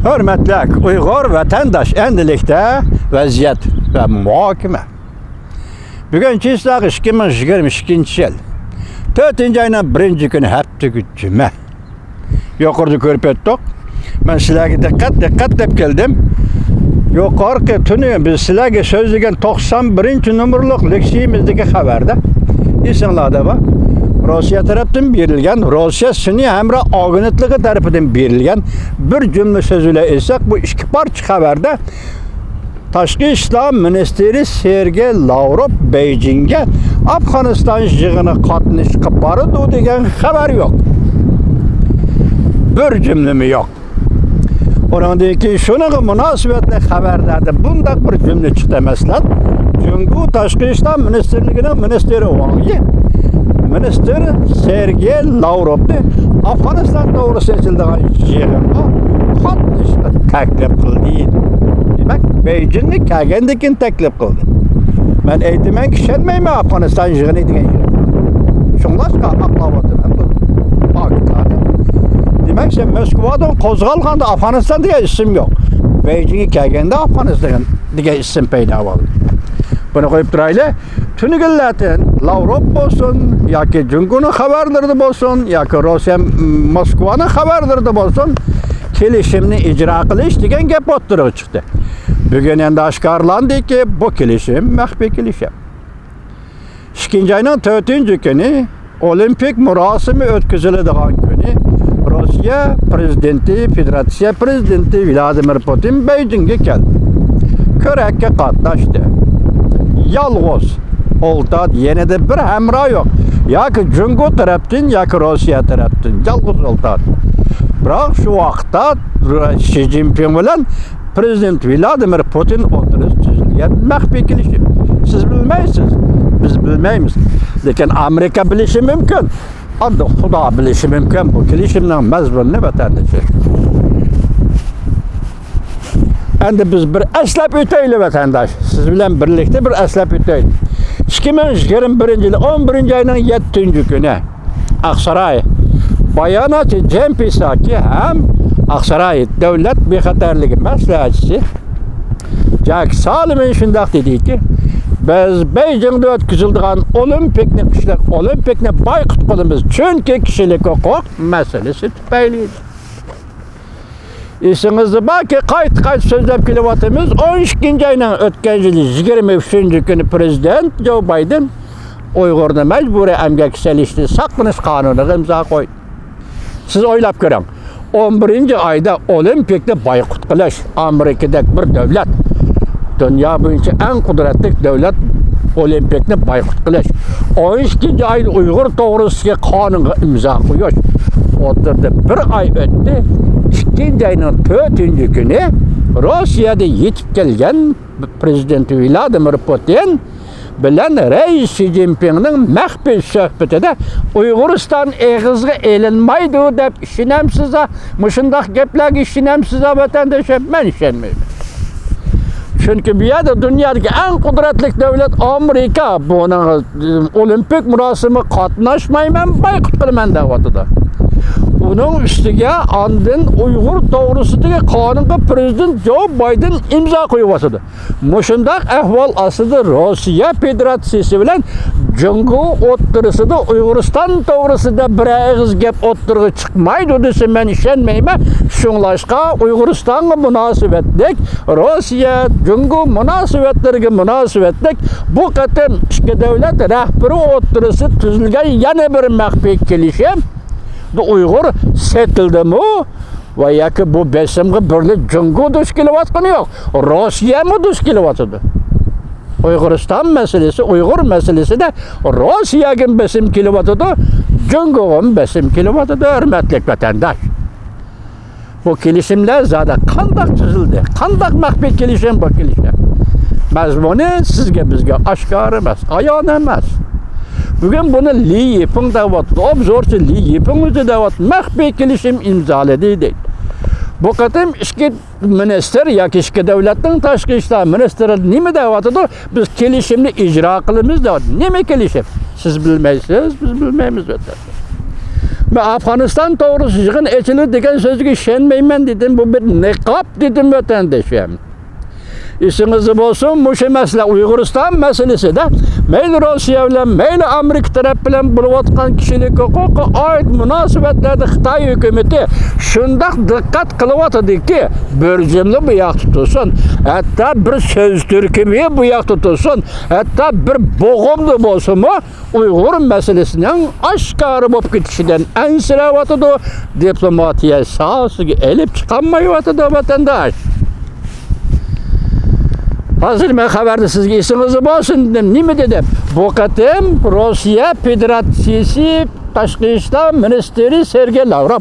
Hürmetli Uygur vatandaş endilikte vaziyet ve muhakeme. Bugün çizsak 2022 yıl. 4. ayının 1. günü hepsi cüme. Yukarıda görüp ettik. Ben sizlerge dikkat dep geldim. Yukarı tünü biz sizlerge sözlügen 91. numaralık leksiyimizdeki haberde. İnsanlarda var. Rusya tarafından verilgen, Rusya Sünni Emre Agentliği tarafından verilgen bir cümle sözüyle etsek bu iki parça haberde Tashqi İşler Ministeri Sergey Lavrov Beijing'e Afganistan yığını qatnashib bordi degan xabar yok. Bir cümlemi yok. Ondan keyin şunga munosabatli xabarlarda bunday bir cümle chiqdi emaslar. Çünkü Tashqi İşler Ministerligining ministeri o'g'li Minister Sergey Lavrovni Afganistan to'g'risida ochilgan yig'inga qatnashishga taklif qildi. Demek Beijing'ni kelgandan taklif qildi. Men aytman ishonmayman Afganistan yig'ini degan yig'in. Shunglashqa aqlabotiman bu faktlarni. Demek sen Moskvadan qo'zg'alganda Afganistan degan ism yo'q. Beijing'e kelganda Afganistan degan ism paydo bo'ldi. Buni qo'yib turaylik. Tünügüllatin Lavrov bo'lsin yoki Junguning xabarlarida bo'lsin yoki Rossiya Moskvaning xabarlarida bo'lsin kelishimni ijro qilish degan gap o'tirib chiqdi. Bugun endi oshkorlandiki bu kelishim maxfiy kelishim. 2. ayning 4. kuni Olimpik murosimi o'tkaziladigan kuni Rossiya prezidenti, Federatsiya prezidenti Vladimir Putin Beijingga keldi. Ko'rakka qatnashdi. Yalg'iz oltad yana da bir hamroh yo'q. Yoki Jungo tarafdan yoki Rossiya tarafdan yalg'iz oltad. Biroq shu vaqtda Xi Jinping bilan prezident Vladimir Putin o'tirish tuzilgan maxfiy kelishim. Siz bilmaysiz, biz bilmaymiz. Lekin Amerika bilishi mumkin. Endi Xudo bilishi mumkin bu kelishimning mazmunini vatandaşlar. Endi biz bir eslab o'taylik vatandaş. Siz bilan birlikte bir eslab o'taylik. 2021 yılı 11. ayının 7. günü Aksaray Bayanatı Cem Pisaki hem Aksaray Devlet Bexatarligi Maslahatçısı Jack Salim'in şundaq dedi ki biz Beijing'de ötküzüldüğün olimpikni boykot qilamiz çünkü kişilik hukuk meselesi tüpeyliydi. Esingizde belki qayt sözlep kilovatımız 12. ayının ötken yılı 23. günü Prezident Joe Biden Uygur'da mecburi emgekselişli saklanish kanunu imza koydu. Siz oylap görün. 11. ayda olimpikni boykot qilish Amerika'daki bir devlet. Dünya boyunca en kudretli devlet olimpikni boykot qilish. 12. ayda Uygur to'g'risida kanunga imza qo'yish. O'tirdi bir ay o'tdi. 2. ayının 4. günü Rossiyada yetib kelgan prezident Vladimir Putin bilan Reis Xi Jinpingning maxfiy suhbatida Uyg'uriston eg'izga elinmaydi deb ishonamsiz? Mushundaq gaplarga ishonamsiz vatandoshlar? Men ishonmayman. Çünkü bu yerda dunyodagi en kudretli devlet Amerika buning olimpik murosimiga qatnashmayman, boykot qilaman deyapti. Bunun üstüge andın Uygur to'g'risidagi qonunga prezident Joe Biden imza qo'yyapti. Mushundaq ahvol aslida Rossiya Federatsiyasi bilan Jungo o'ttirisida Uyg'uriston to'g'risida bir og'iz gap o'ttirg'i chiqmaydi desam men ishonmayman. Shunglashqa Uyg'uristonga munosabatlik Rossiya Jungo munosabatlariga munosabatlik bu qatam ikki davlat rahbari o'ttirisi tuzilgan yana bir maxfiy kelishim bu Uygur setildi mi ve yaki bu besimge birlik Jungo duş kilovatkanı yok. Rusya mı duş kilovatıdı? Uyguristan meselesi, Uygur meselesi de Rusya'nın besim kilovatıdı, Jungo'nun besim kilovatıdı, hürmetlik vatandaş. Bu kelişimler zaten kandak çizildi. Kandak mahfiy kelişim bu kelişim. Mazmunu sizge bizge aşkar emas, ayan emas. Bugün bunu Li Yiping deyapti, obzorchi Li Yiping o'zi deyapti, maxfiy kelishim imzoladi deydi. Bu qatim ikki minister yoki ikki davlatning tashqi ishlar ministri nima deyapti? Biz kelishimni ijro qilamiz deyapti. Nima kelishim? Siz bilmaysiz, biz bilmaymiz. Ben Afganistan doğrusu yığın eçili degen sözüge işenmeymen dedim. Bu bir nikap dedim vatandaşım. İşinizi bolsun, bu mesele Uyguristan meselesi de meyli Rusya bilen, meyli Amerika taraf bilen buluvatkan kişilik hukuku ait münasebetlerde Xitay hükümeti şundak dikkat kılıvatıdı ki bölümlü bu yak tutulsun, hatta bir söz türkümü bu yak tutulsun, hatta bir boğumlu bolsun mu Uygur meselesinden aşkarı bop gitişiden ensiravatıdı, diplomatiye sahası elip çıkanmayıvatıdı vatandaş. Hazır ben haberde sizge işinizi bolsun dedim. Nime dedim? Bu katem Rusya Federasyası Taşkı İşler Ministeri Sergey Lavrov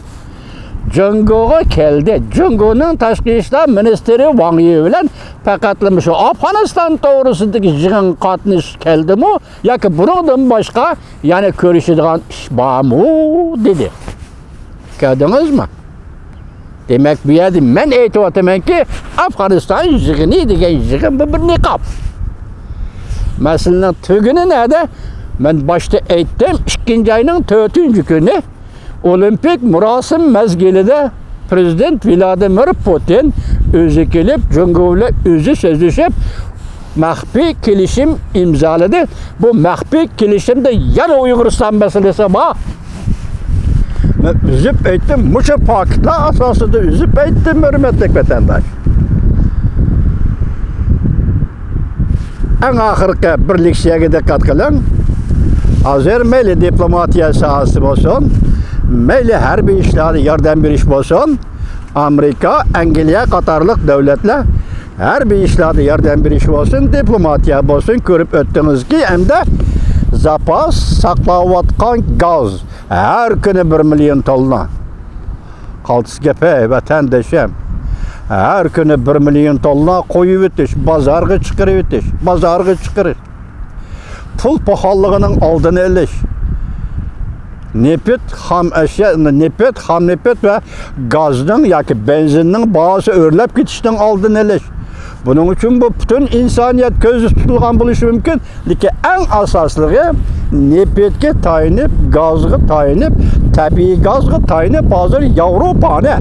Cungo'ga keldi. Cungo'nun Taşkı İşler Ministeri Wang Yi bilen pakatlamış. Afganistan doğrusundaki yığın katnış keldi mi? Yaki bundan başka yani görüşüdüğün iş var mı? Dedi. Gördünüz mü? Demek bu yerdə mən eytivatımən ki, Afganistan yığını degen yığın bu bir nikap. Meselenin tügünü nədir? Mən başta eytdim, 2. ayının 4. günü olimpik murasim mezgilide Prezident Vladimir Putin özü gelip Cumhuriyet özü sözleşip mahfi kelişim imzaladı. Bu mahfi kelişimde yana Uyguristan meselesi var. Üzüp ettim, muşa paketler asasında üzüp ettim hürmetlik vatandaş. En ahırki birlikçiye dikkat kılın. Hazır meyli diplomatiya sahası olsun, meyli harbi işleri yardım bir iş olsun, Amerika, Angliya, Katarlık devletler harbi işleri yardım bir iş olsun, diplomatiya olsun, görüp öttünüz ki hem de zapas saklavatkan gaz. Her günü 1 milyon tonna. Kaltıs gepe vatandaşım. Her günü 1 milyon tonna koyu bitiş, bazarga çıkırı bitiş, bazarga çıkırı. Pul pahalılığının aldığını eliş. Nefet, ham eşya, nefet, ham nefet ve gazın yaki benzinin bağısı örlep gitişten aldığını eliş. Bunun için bu bütün insaniyet gözü tutulgan buluşu mümkün. Lakin en asaslığı nefetke tayinip, gazı tayinip, tabii gazı tayinip hazır Avrupa'nı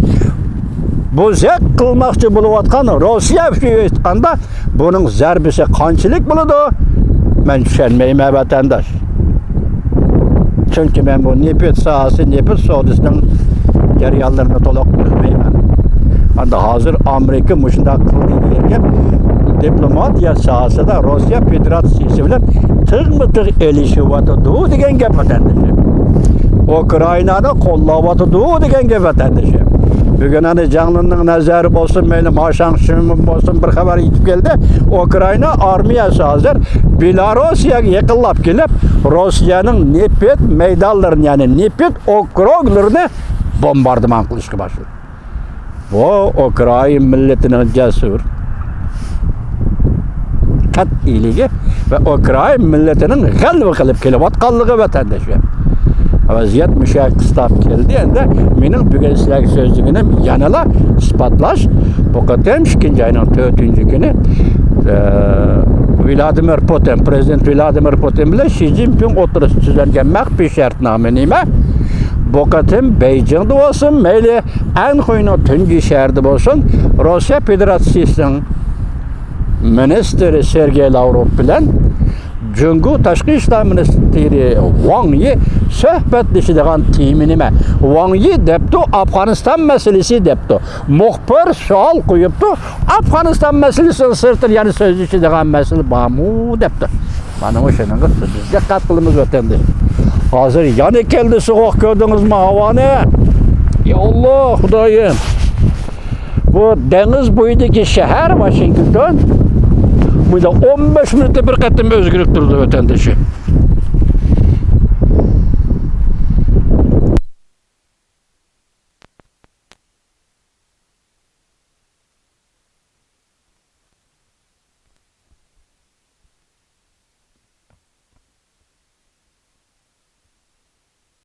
bu zek kılmakçı buluvatkan Rusya etkanda bunun zerbisi kançılık buludu. Ben düşenmeyim vatandaş. Çünkü ben bu nefet sahası, nefet soğudusunun ceryanlarını tolak bilmeyim. Anda hazır Amerika muşunda kıldığı yerken diplomatiya sahası da Rusya Federasyası bilen tığ elişi vatıdığı degen gep vatandaşı. Ukrayna'da kollavatıdığı degen gep vatandaşı. Bugün hani canlının nazarı olsun, benim aşan şımım olsun bir haber yitip geldi. Ukrayna armiyası hazır Belarusya yakınlap gelip Rusya'nın nefet meydanlarını yani nefet okroglarını bombardıman kılışkı başlıyor. Bu Ukrayna milletinin cesur, kat iyiliği ve Ukrayna milletinin galbi kılıp kelivatkallığı vatandaşı. Vaziyet müşahit kıstap geldi ende benim bugün sizlerge sözlüğünüm yanıla ispatlaş. Bu kadar 2. ayının 4. günü Vladimir Putin, Prezident Vladimir Putin bile Xi Jinping oturup düzenlengen mahfi şartnamenime bu kadar Beijing'de olsun, meyli en koyunu tüngi şehirde olsun, Rusya Federasyası'nın Ministeri Sergey Lavrov bilen Cungo Taşkı İşler Ministeri Wang Yi söhbetleşidiğen teminime. Wang Yi deptu Afganistan meselesi deptu. Muhbir sual koyuptu. Afganistan meselesi sırtır yani sözleşidiğen mesele bamu deptu. Bana o şeyden bizde katkılımız ötendi. Hazır yani geldi soğuk gördünüz mü havanı? Ya Allah Hudayım. Bu deniz boyundaki şehir Washington burada 15 minutda bir katım özgürlük durdu vatandaşı.